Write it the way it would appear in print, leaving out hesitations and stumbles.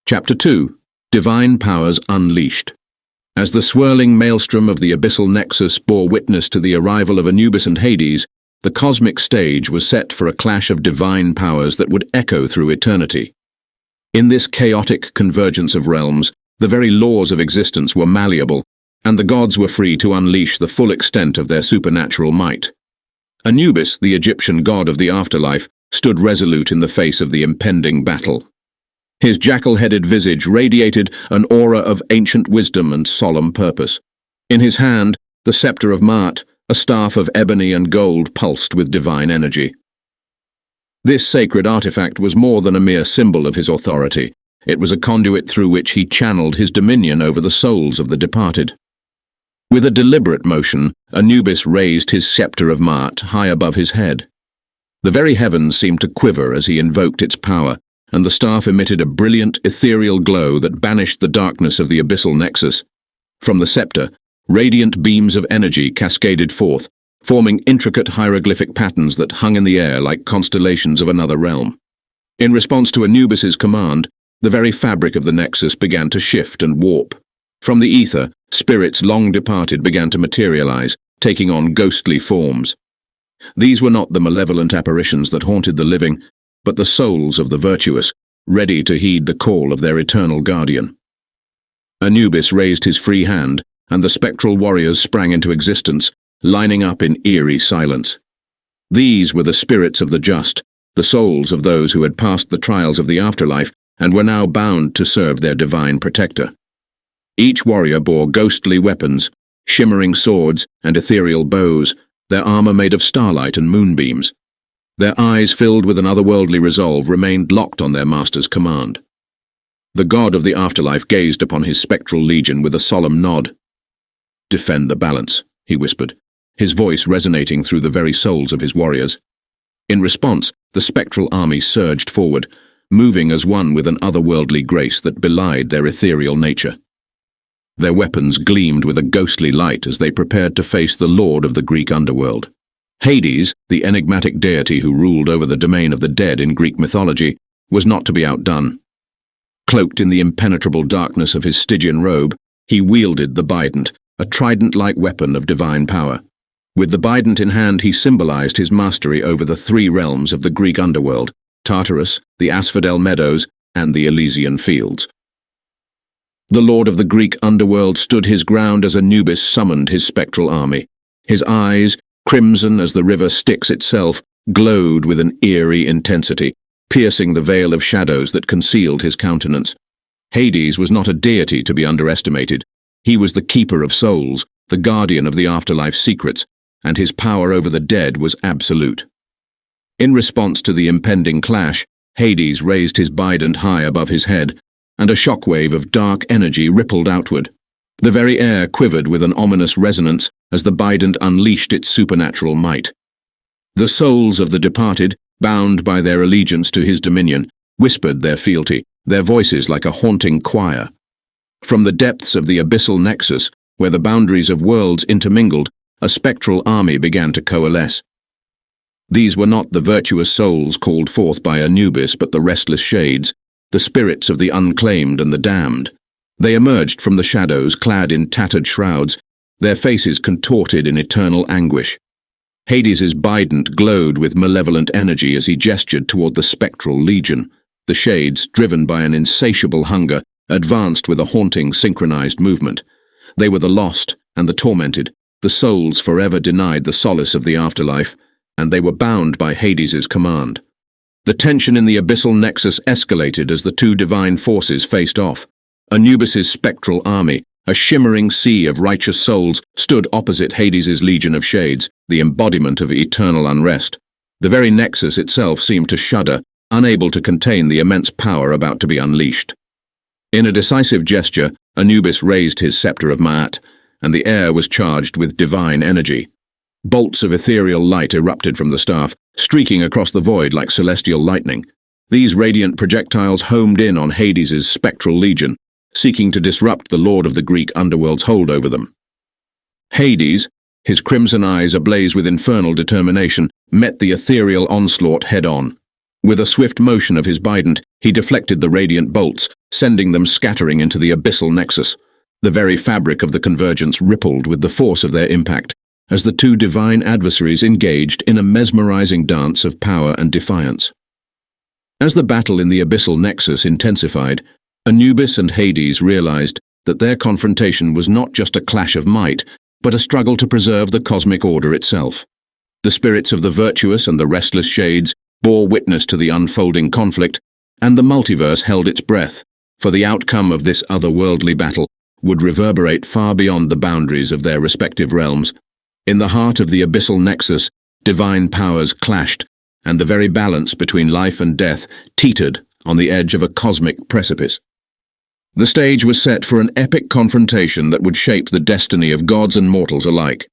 Chapter 2. Divine Powers Unleashed. As the swirling maelstrom of the Abyssal Nexus bore witness to the arrival of Anubis and Hades, the cosmic stage was set for a clash of divine powers that would echo through eternity. In this chaotic convergence of realms, the very laws of existence were malleable, and the gods were free to unleash the full extent of their supernatural might. Anubis, the Egyptian god of the afterlife, stood resolute in the face of the impending battle. His jackal-headed visage radiated an aura of ancient wisdom and solemn purpose. In his hand, the Scepter of Ma'at, a staff of ebony and gold, pulsed with divine energy. This sacred artifact was more than a mere symbol of his authority. It was a conduit through which he channeled his dominion over the souls of the departed. With a deliberate motion, Anubis raised his Scepter of Ma'at high above his head. The very heavens seemed to quiver as he invoked its power, and the staff emitted a brilliant, ethereal glow that banished the darkness of the Abyssal Nexus. From the scepter, radiant beams of energy cascaded forth, forming intricate hieroglyphic patterns that hung in the air like constellations of another realm. In response to Anubis's command, the very fabric of the Nexus began to shift and warp. From the ether, spirits long departed began to materialize, taking on ghostly forms. These were not the malevolent apparitions that haunted the living, but the souls of the virtuous, ready to heed the call of their eternal guardian. Anubis raised his free hand, and the spectral warriors sprang into existence, lining up in eerie silence. These were the spirits of the just, the souls of those who had passed the trials of the afterlife and were now bound to serve their divine protector. Each warrior bore ghostly weapons, shimmering swords and ethereal bows, their armor made of starlight and moonbeams. Their eyes, filled with an otherworldly resolve, remained locked on their master's command. The god of the afterlife gazed upon his spectral legion with a solemn nod. "Defend the balance," he whispered, his voice resonating through the very souls of his warriors. In response, the spectral army surged forward, moving as one with an otherworldly grace that belied their ethereal nature. Their weapons gleamed with a ghostly light as they prepared to face the lord of the Greek underworld. Hades, the enigmatic deity who ruled over the domain of the dead in Greek mythology, was not to be outdone. Cloaked in the impenetrable darkness of his Stygian robe, he wielded the bident, a trident-like weapon of divine power. With the bident in hand, he symbolized his mastery over the three realms of the Greek underworld: Tartarus, the Asphodel Meadows, and the Elysian Fields. The lord of the Greek underworld stood his ground as Anubis summoned his spectral army. His eyes, crimson as the river Styx itself, glowed with an eerie intensity, piercing the veil of shadows that concealed his countenance. Hades was not a deity to be underestimated. He was the keeper of souls, the guardian of the afterlife's secrets, and his power over the dead was absolute. In response to the impending clash, Hades raised his bident high above his head, and a shockwave of dark energy rippled outward. The very air quivered with an ominous resonance as the bident unleashed its supernatural might. The souls of the departed, bound by their allegiance to his dominion, whispered their fealty, their voices like a haunting choir. From the depths of the Abyssal Nexus, where the boundaries of worlds intermingled, a spectral army began to coalesce. These were not the virtuous souls called forth by Anubis, but the restless shades, the spirits of the unclaimed and the damned. They emerged from the shadows, clad in tattered shrouds, their faces contorted in eternal anguish. Hades's bident glowed with malevolent energy as he gestured toward the spectral legion. The shades, driven by an insatiable hunger, advanced with a haunting, synchronized movement. They were the lost and the tormented, the souls forever denied the solace of the afterlife, and they were bound by Hades's command. The tension in the Abyssal Nexus escalated as the two divine forces faced off. Anubis's spectral army, a shimmering sea of righteous souls, stood opposite Hades's legion of shades, the embodiment of eternal unrest. The very Nexus itself seemed to shudder, unable to contain the immense power about to be unleashed. In a decisive gesture, Anubis raised his Scepter of Ma'at, and the air was charged with divine energy. Bolts of ethereal light erupted from the staff, streaking across the void like celestial lightning. These radiant projectiles homed in on Hades's spectral legion, seeking to disrupt the lord of the Greek underworld's hold over them. Hades, his crimson eyes ablaze with infernal determination, met the ethereal onslaught head-on. With a swift motion of his bident, He deflected the radiant bolts, sending them scattering into the Abyssal Nexus. The very fabric of the convergence rippled with the force of their impact, as the two divine adversaries engaged in a mesmerizing dance of power and defiance. As the battle in the Abyssal Nexus intensified, Anubis and Hades realized that their confrontation was not just a clash of might, but a struggle to preserve the cosmic order itself. The spirits of the virtuous and the restless shades bore witness to the unfolding conflict, and the multiverse held its breath, for the outcome of this otherworldly battle would reverberate far beyond the boundaries of their respective realms. In the heart of the Abyssal Nexus, divine powers clashed, and the very balance between life and death teetered on the edge of a cosmic precipice. The stage was set for an epic confrontation that would shape the destiny of gods and mortals alike.